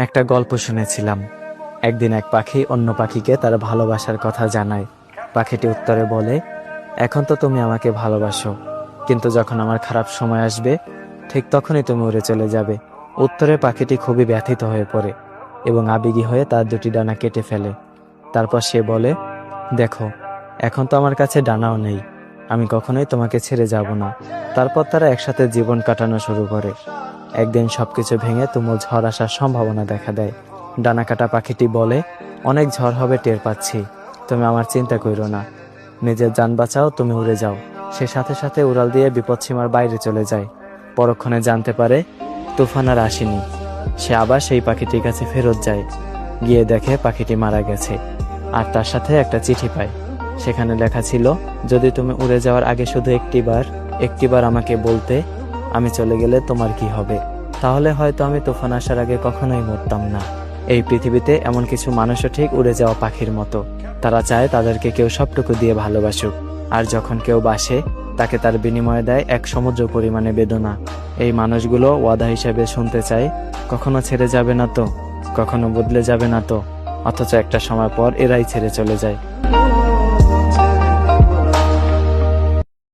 একটা গল্প শুনেছিলাম। একদিন এক পাখি অন্য পাখিকে তার ভালোবাসার কথা জানায়। পাখিটি উত্তরে বলে, এখন তো তুমি আমাকে ভালোবাসো, কিন্তু যখন আমার খারাপ সময় আসবে ঠিক তখনই তুমি উড়ে চলে যাবে। উত্তরে পাখিটি খুবই ব্যথিত হয়ে পড়ে এবং আবেগী হয়ে তার দুটি ডানা কেটে ফেলে। তারপর সে বলে, দেখো, এখন তো আমার কাছে ডানাও নেই, আমি কখনোই তোমাকে ছেড়ে যাব না। তারপর তারা একসাথে জীবন কাটানো শুরু করে। একদিন সবকিছু ভেঙে তুমুল ঝড় আসার সম্ভাবনা দেখা দেয়। ডানা কাটা পাখিটি বলে, অনেক ঝড় হবে টের পাচ্ছি, তুমি আমার চিন্তা করো না, নিজের যান বাঁচাও, তুমি উড়ে যাও। সে সাথে সাথে উড়াল দিয়ে বিপদসীমার বাইরে চলে যায়। পরক্ষণে জানতে পারে তুফান আর আসেনি। সে আবার সেই পাখিটির কাছে ফেরত যায়, গিয়ে দেখে পাখিটি মারা গেছে, আর তার সাথে একটা চিঠি পায়। সেখানে লেখা ছিল, যদি তুমি উড়ে যাওয়ার আগে শুধু একটিবার আমাকে বলতে, আমি চলে গেলে তোমার কি হবে, তাহলে হয়তো আমি তুফান আসার আগে কখনোই মরতাম না। এই পৃথিবীতে এমন কিছু মানুষও ঠিক উড়ে যাওয়া পাখির মতো। তারা চায় তাদেরকে কেউ সবটুকু দিয়ে ভালোবাসুক, আর যখন কেউ বাসে তাকে তার বিনিময়ে দেয় এক সমুদ্র পরিমাণে বেদনা। এই মানুষগুলো ওয়াদা হিসেবে শুনতে চায়, কখনো ছেড়ে যাবে না তো, কখনো বদলে যাবে না তো, অথচ একটা সময় পর এরাই ছেড়ে চলে যায়।